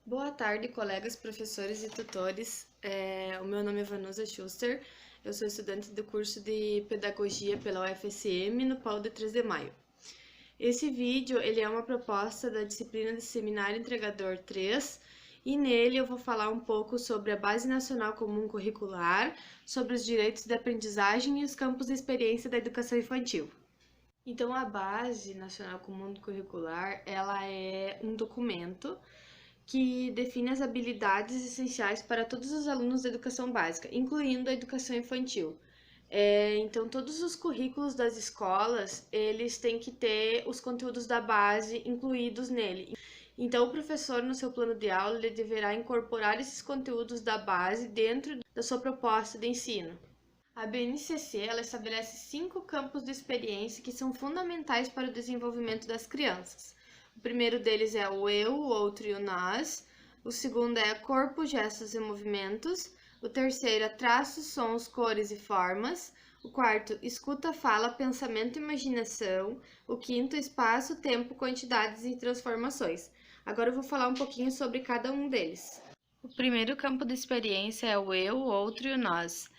Boa tarde, colegas, professores e tutores. O meu nome é Vanusa Schuster, eu sou estudante do curso de Pedagogia pela UFSM no Polo de 3 de Maio. Esse vídeo ele é uma proposta da disciplina de Seminário Entregador 3 e nele eu vou falar um pouco sobre a Base Nacional Comum Curricular, sobre os direitos de aprendizagem e os campos de experiência da educação infantil. Então, a Base Nacional Comum Curricular, ela é um documento que define as habilidades essenciais para todos os alunos da educação básica, incluindo a educação infantil. Então, todos os currículos das escolas, eles têm que ter os conteúdos da base incluídos nele. Então, o professor, no seu plano de aula, ele deverá incorporar esses conteúdos da base dentro da sua proposta de ensino. A BNCC ela estabelece 5 campos de experiência que são fundamentais para o desenvolvimento das crianças. O primeiro deles é o eu, o outro e o nós. O segundo é corpo, gestos e movimentos. O terceiro é traços, sons, cores e formas. O quarto, escuta, fala, pensamento e imaginação. O quinto, espaço, tempo, quantidades e transformações. Agora eu vou falar um pouquinho sobre cada um deles. O primeiro campo de experiência é o eu, o outro e o nós.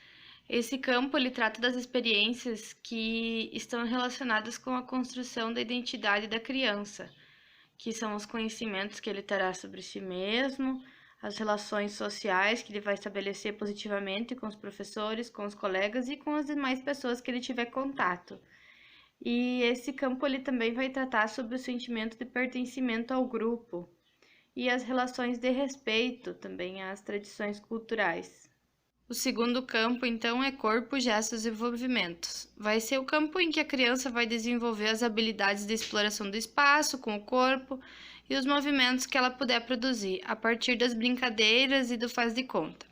Esse campo ele trata das experiências que estão relacionadas com a construção da identidade da criança, que são os conhecimentos que ele terá sobre si mesmo, as relações sociais que ele vai estabelecer positivamente com os professores, com os colegas e com as demais pessoas que ele tiver contato. E esse campo ele também vai tratar sobre o sentimento de pertencimento ao grupo e as relações de respeito também às tradições culturais. O segundo campo, então, é corpo, gestos e movimentos. Vai ser o campo em que a criança vai desenvolver as habilidades de exploração do espaço com o corpo e os movimentos que ela puder produzir a partir das brincadeiras e do faz de conta.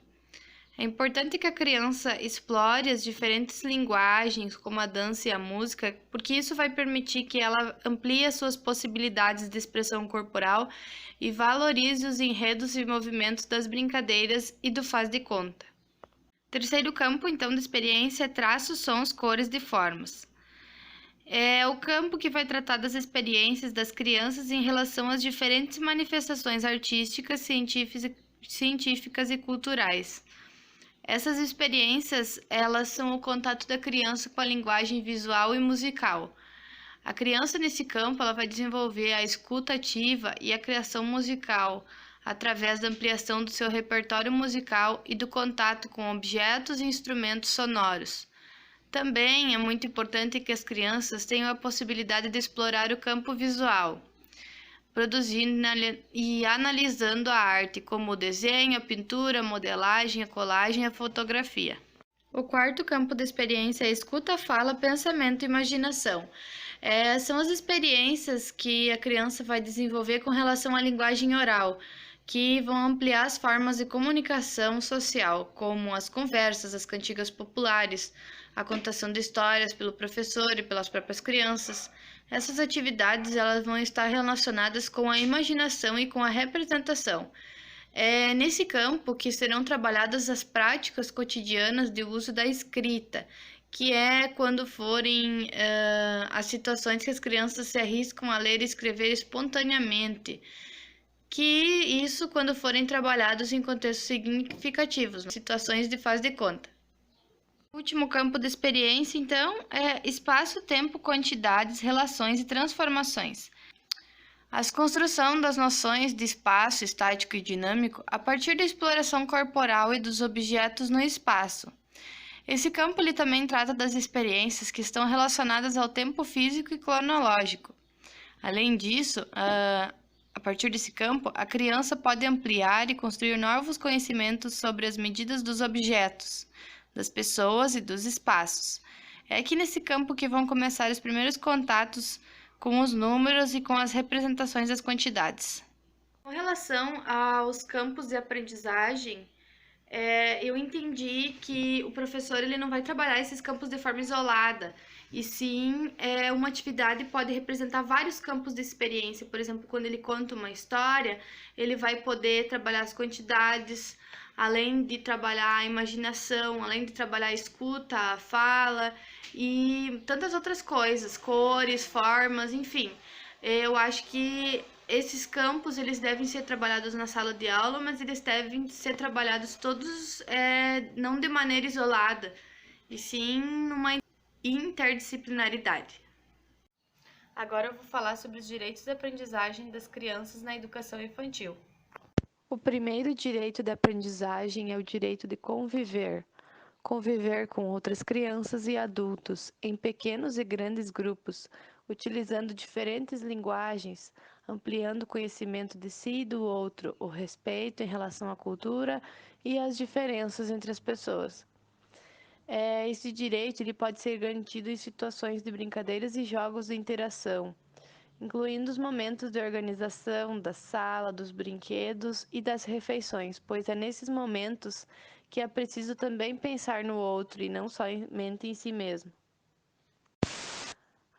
É importante que a criança explore as diferentes linguagens, como a dança e a música, porque isso vai permitir que ela amplie as suas possibilidades de expressão corporal e valorize os enredos e movimentos das brincadeiras e do faz de conta. Terceiro campo, então, de experiência é traços, sons, cores e formas. É o campo que vai tratar das experiências das crianças em relação às diferentes manifestações artísticas, científicas e culturais. Essas experiências, elas são o contato da criança com a linguagem visual e musical. A criança nesse campo, ela vai desenvolver a escuta ativa e a criação musical, através da ampliação do seu repertório musical e do contato com objetos e instrumentos sonoros. Também é muito importante que as crianças tenham a possibilidade de explorar o campo visual, produzindo e analisando a arte, como o desenho, a pintura, a modelagem, a colagem e a fotografia. O quarto campo de experiência é escuta, fala, pensamento e imaginação. São as experiências que a criança vai desenvolver com relação à linguagem oral, que vão ampliar as formas de comunicação social, como as conversas, as cantigas populares, a contação de histórias pelo professor e pelas próprias crianças. Essas atividades elas vão estar relacionadas com a imaginação e com a representação. É nesse campo que serão trabalhadas as práticas cotidianas de uso da escrita, que é quando forem as situações que as crianças se arriscam a ler e escrever espontaneamente, que isso quando forem trabalhados em contextos significativos, situações de faz de conta. O último campo de experiência, então, é espaço, tempo, quantidades, relações e transformações. A construção das noções de espaço estático e dinâmico a partir da exploração corporal e dos objetos no espaço. Esse campo ele também trata das experiências que estão relacionadas ao tempo físico e cronológico. Além disso, a partir desse campo, a criança pode ampliar e construir novos conhecimentos sobre as medidas dos objetos, das pessoas e dos espaços. É aqui nesse campo que vão começar os primeiros contatos com os números e com as representações das quantidades. Com relação aos campos de aprendizagem, eu entendi que o professor ele não vai trabalhar esses campos de forma isolada, e sim uma atividade pode representar vários campos de experiência. Por exemplo, quando ele conta uma história, ele vai poder trabalhar as quantidades, além de trabalhar a imaginação, além de trabalhar a escuta, a fala e tantas outras coisas, cores, formas, enfim. Eu acho que Esses campos, eles devem ser trabalhados na sala de aula, mas eles devem ser trabalhados todos não de maneira isolada, e sim numa interdisciplinaridade. Agora eu vou falar sobre os direitos de aprendizagem das crianças na educação infantil. O primeiro direito de aprendizagem é o direito de conviver. Conviver com outras crianças e adultos, em pequenos e grandes grupos, utilizando diferentes linguagens, ampliando o conhecimento de si e do outro, o respeito em relação à cultura e às diferenças entre as pessoas. Esse direito ele pode ser garantido em situações de brincadeiras e jogos de interação, incluindo os momentos de organização da sala, dos brinquedos e das refeições, pois é nesses momentos que é preciso também pensar no outro e não somente em si mesmo.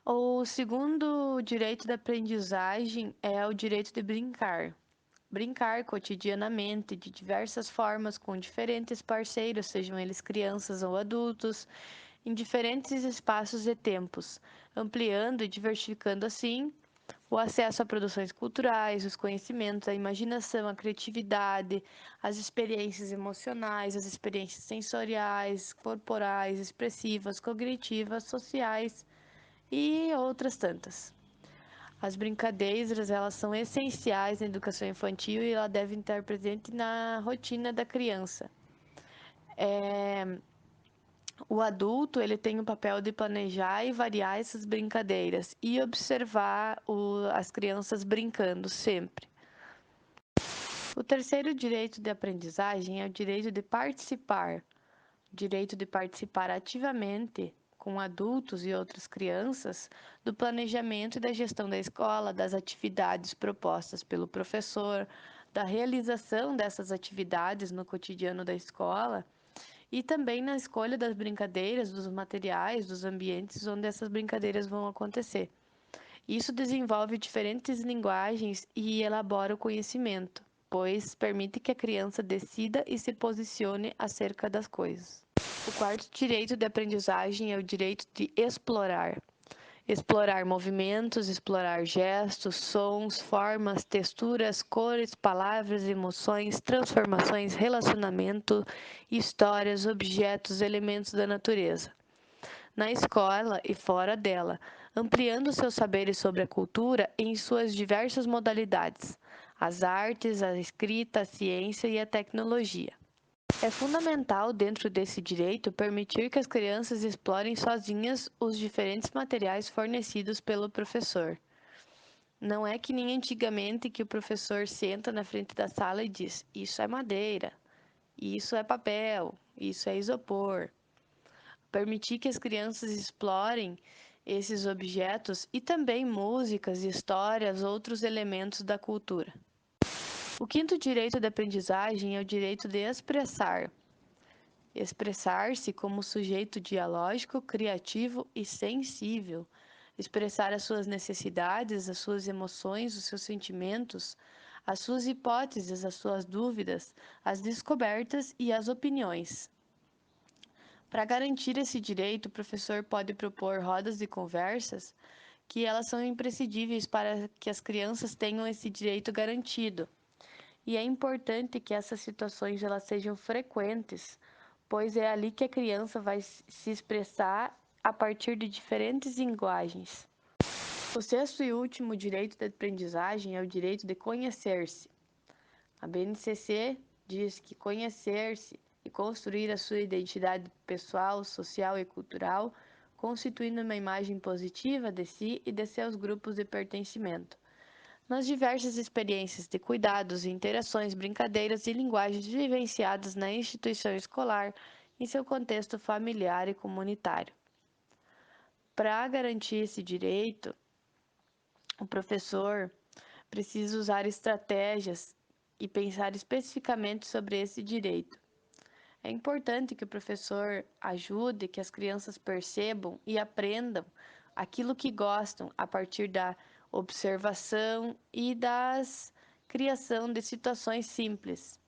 O segundo direito da aprendizagem é o direito de brincar. Brincar cotidianamente, de diversas formas, com diferentes parceiros, sejam eles crianças ou adultos, em diferentes espaços e tempos, ampliando e diversificando assim o acesso a produções culturais, os conhecimentos, a imaginação, a criatividade, as experiências emocionais, as experiências sensoriais, corporais, expressivas, cognitivas, sociais e outras tantas. As brincadeiras, elas são essenciais na educação infantil e ela devem estar presente na rotina da criança. O adulto, ele tem o papel de planejar e variar essas brincadeiras e observar as crianças brincando sempre. O terceiro direito de aprendizagem é o direito de participar. O direito de participar ativamente com adultos e outras crianças do planejamento e da gestão da escola, das atividades propostas pelo professor, da realização dessas atividades no cotidiano da escola e também na escolha das brincadeiras, dos materiais, dos ambientes onde essas brincadeiras vão acontecer. Isso desenvolve diferentes linguagens e elabora o conhecimento, pois permite que a criança decida e se posicione acerca das coisas. O quarto direito de aprendizagem é o direito de explorar. Explorar movimentos, explorar gestos, sons, formas, texturas, cores, palavras, emoções, transformações, relacionamento, histórias, objetos, elementos da natureza. Na escola e fora dela, ampliando seus saberes sobre a cultura em suas diversas modalidades, as artes, a escrita, a ciência e a tecnologia. É fundamental, dentro desse direito, permitir que as crianças explorem sozinhas os diferentes materiais fornecidos pelo professor. Não é que nem antigamente que o professor senta na frente da sala e diz: isso é madeira, isso é papel, isso é isopor. Permitir que as crianças explorem esses objetos e também músicas, histórias, outros elementos da cultura. O quinto direito de aprendizagem é o direito de expressar. Expressar-se como sujeito dialógico, criativo e sensível. Expressar as suas necessidades, as suas emoções, os seus sentimentos, as suas hipóteses, as suas dúvidas, as descobertas e as opiniões. Para garantir esse direito, o professor pode propor rodas de conversas que elas são imprescindíveis para que as crianças tenham esse direito garantido. E é importante que essas situações elas sejam frequentes, pois é ali que a criança vai se expressar a partir de diferentes linguagens. O sexto e último direito de aprendizagem é o direito de conhecer-se. A BNCC diz que conhecer-se e construir a sua identidade pessoal, social e cultural, constituindo uma imagem positiva de si e de seus grupos de pertencimento. Nas diversas experiências de cuidados, interações, brincadeiras e linguagens vivenciadas na instituição escolar, em seu contexto familiar e comunitário. Para garantir esse direito, o professor precisa usar estratégias e pensar especificamente sobre esse direito. É importante que o professor ajude que as crianças percebam e aprendam aquilo que gostam a partir da observação e da criação de situações simples.